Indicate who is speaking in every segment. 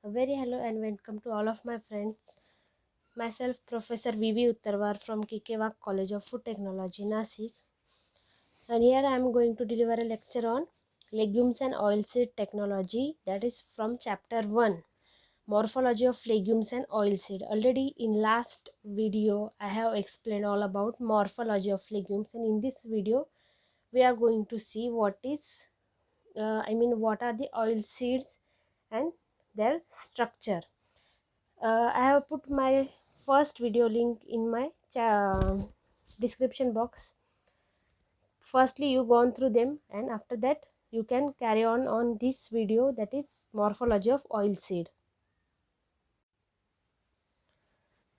Speaker 1: A very hello and welcome to all of my friends. Myself, Professor V.V. Uttarwar from Kikewak College of Food Technology, Nasik. And here I am going to deliver a lecture on legumes and oilseed technology, that is from chapter 1, morphology of legumes and oilseed. Already in last video I have explained all about morphology of legumes, and in this video we are going to see what are the oil seeds and their structure. I have put my first video link in my description box. Firstly, you gone through them, and after that you can carry on this video, that is morphology of oil seed.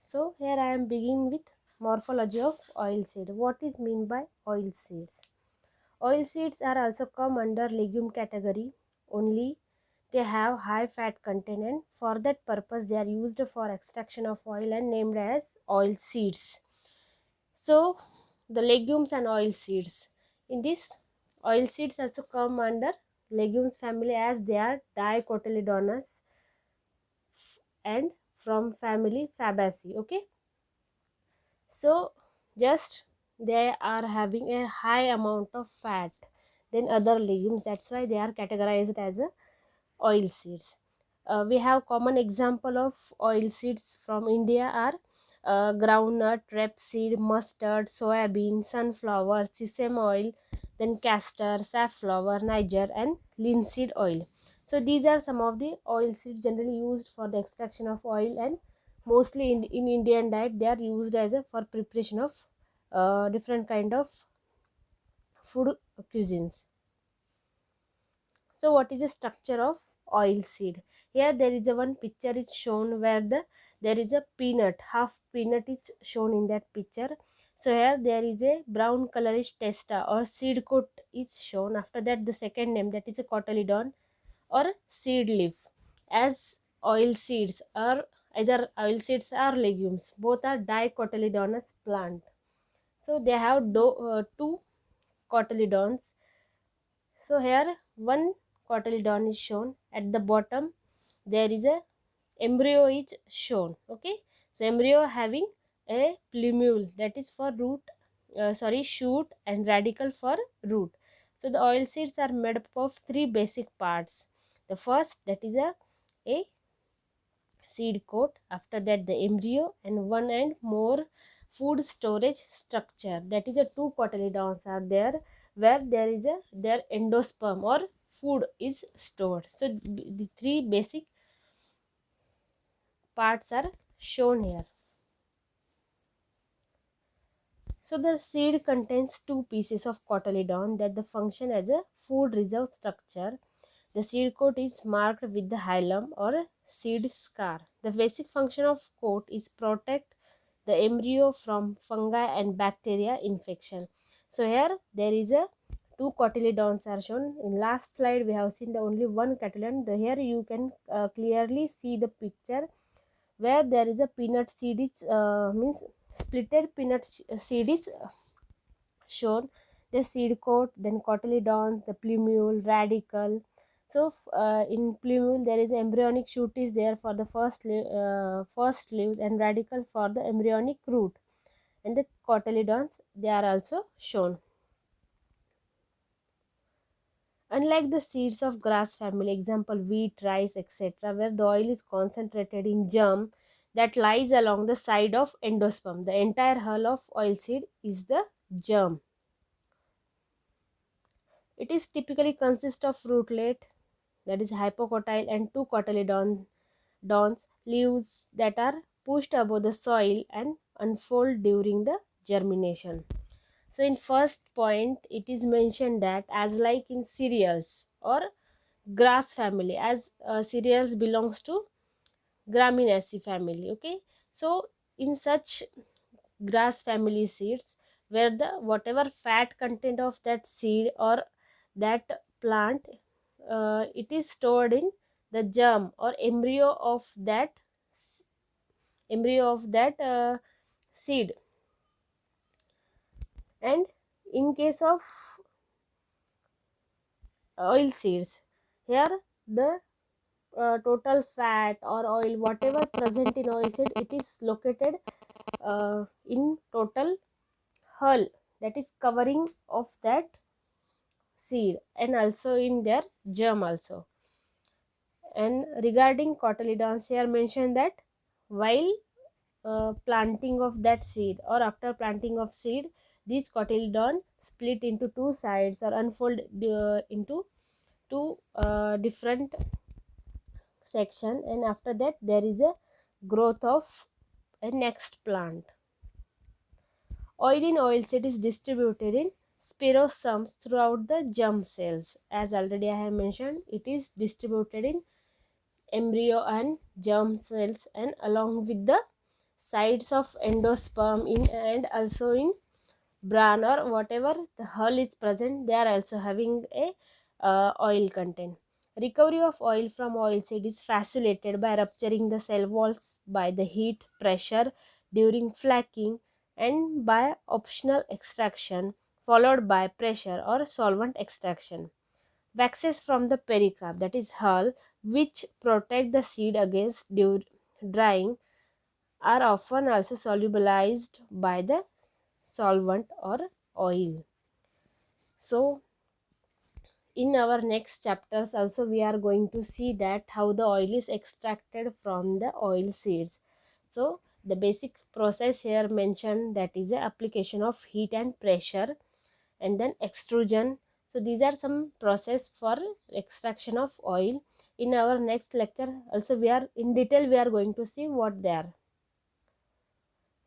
Speaker 1: So here I am beginning with morphology of oil seed. What is mean by oil seeds? Oil seeds are also come under legume category, only they have high fat content, and for that purpose they are used for extraction of oil and named as oil seeds. So the legumes and oil seeds. In this, oil seeds also come under legumes family as they are dicotyledonous and from family Fabaceae. Okay. So just they are having a high amount of fat than other legumes. That's why they are categorized as a oil seeds. We have common example of oil seeds from India are groundnut, rapeseed, mustard, soybean, sunflower, sesame oil, then castor, safflower, Niger, and linseed oil. So these are some of the oil seeds generally used for the extraction of oil, and mostly in Indian diet they are used as a for preparation of different kind of food cuisines. So what is the structure of oil seed? Here there is a one picture is shown where there is a peanut, half peanut is shown in that picture. So here there is a brown colorish testa or seed coat is shown. After that the second name, that is a cotyledon or seed leaf. As oil seeds are either oil seeds or legumes, both are dicotyledonous plant. So they have two cotyledons. So here one cotyledon is shown. At the bottom there is a embryo is shown. Okay, so embryo having a plumule, that is for root, shoot, and radicle for root. So the oil seeds are made up of three basic parts. The first, that is a seed coat. After that the embryo, and one and more food storage structure, that is a two cotyledons are there where there is a their endosperm or food is stored. So the three basic parts are shown here. So the seed contains two pieces of cotyledon that the function as a food reserve structure. The seed coat is marked with the hilum or seed scar. The basic function of coat is protect the embryo from fungi and bacteria infection. So here there is a two cotyledons are shown. In last slide we have seen the only one cotyledon. Here you can clearly see the picture where there is a peanut seed is means splitted peanut seed is shown. The seed coat, then cotyledons, the plumule, radicle. So in plumule there is embryonic shoot is there for the first leaves, and radicle for the embryonic root, and the cotyledons they are also shown. Unlike the seeds of grass family, example wheat, rice, etc., where the oil is concentrated in germ that lies along the side of endosperm, the entire hull of oilseed is the germ. It is typically consists of rootlet, that is hypocotyle, and two cotyledons leaves that are pushed above the soil and unfold during the germination. So in first point it is mentioned that as like in cereals or grass family, as cereals belongs to Graminaceae family. Okay, so in such grass family seeds, where the whatever fat content of that seed or that plant, it is stored in the germ or embryo of that seed. And in case of oil seeds, here the total fat or oil, whatever present in oil seed, it is located in total hull, that is covering of that seed, and also in their germ also. And regarding cotyledons, here mentioned that while planting of that seed or after planting of seed, these cotyledon split into two sides or unfold into two different section, and after that there is a growth of a next plant. Oil in oilseed is distributed in spirosomes throughout the germ cells. As already I have mentioned, it is distributed in embryo and germ cells, and along with the sides of endosperm in, and also in bran or whatever the hull is present, they are also having a oil content. Recovery of oil from oilseed is facilitated by rupturing the cell walls by the heat pressure during flaking and by optional extraction followed by pressure or solvent extraction. Waxes from the pericarp, that is hull, which protect the seed against drying, are often also solubilized by the solvent or oil. So in our next chapters also we are going to see that how the oil is extracted from the oil seeds. So the basic process here mentioned, that is the application of heat and pressure, and then extrusion. So these are some process for extraction of oil. In our next lecture also we are in detail we are going to see what they are.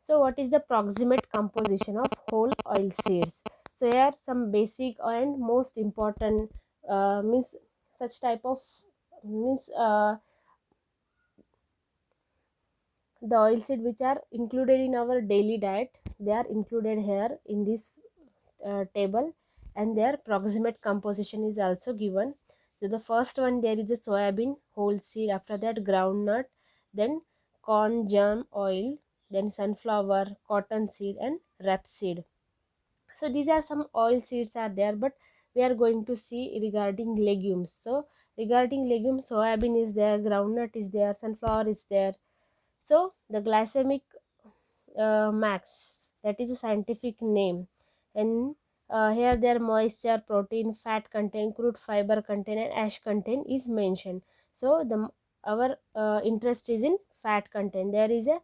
Speaker 1: So what is the proximate composition of whole oil seeds? So here some basic and most important means such type of means the oil seed which are included in our daily diet, they are included here in this table, and their proximate composition is also given. So the first one, there is a soybean whole seed, after that groundnut, then corn germ oil, then sunflower, cotton seed and rapeseed. So these are some oil seeds are there, but we are going to see regarding legumes. So regarding legumes, soybean is there, groundnut is there, sunflower is there. So the glycemic max, that is a scientific name, and here their moisture, protein, fat content, crude fiber content and ash content is mentioned. So the our interest is in fat content. There is a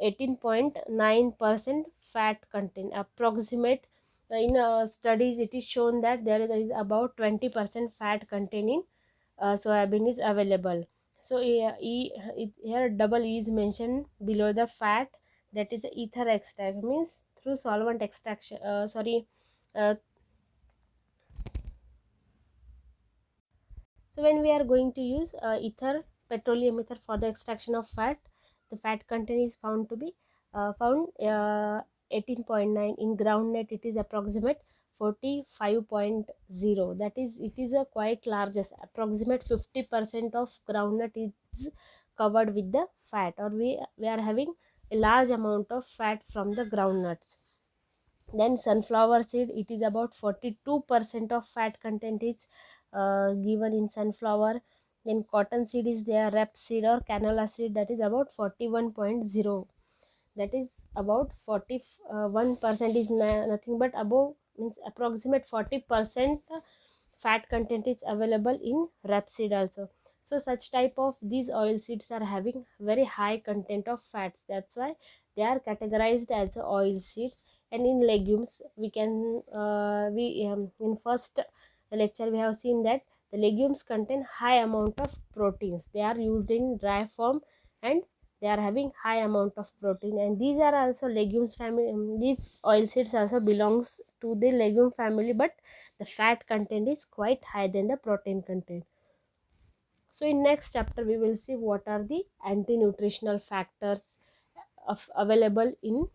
Speaker 1: 18.9% fat content approximate. In studies it is shown that there is about 20% fat content in soybean is available. So here double E is mentioned below the fat, that is ether extract, means through solvent extraction, uh, so when we are going to use ether, petroleum ether for the extraction of fat, the fat content is found to be found 18.9. In groundnut it is approximate 45.0, that is it is a quite largest, approximate 50% of groundnut is covered with the fat, or we are having a large amount of fat from the groundnuts. Then sunflower seed, it is about 42% of fat content is given in sunflower. Then cotton seed is there, rapeseed or canola seed, that is about 41.0, that is about 41% is nothing but above, means approximate 40% fat content is available in rapeseed also. So such type of these oil seeds are having very high content of fats, that's why they are categorized as oil seeds. And in legumes we can we in first lecture we have seen that the legumes contain high amount of proteins, they are used in dry form and they are having high amount of protein, and these are also legumes family. These oil seeds also belongs to the legume family, but the fat content is quite high than the protein content. So in next chapter we will see what are the anti-nutritional factors available in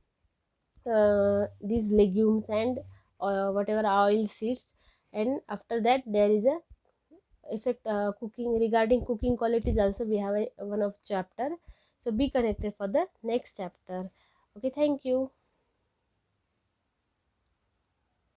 Speaker 1: these legumes and whatever oil seeds. And after that there is a effect cooking, regarding cooking qualities also we have one of chapter. So be connected for the next chapter. Okay, thank you.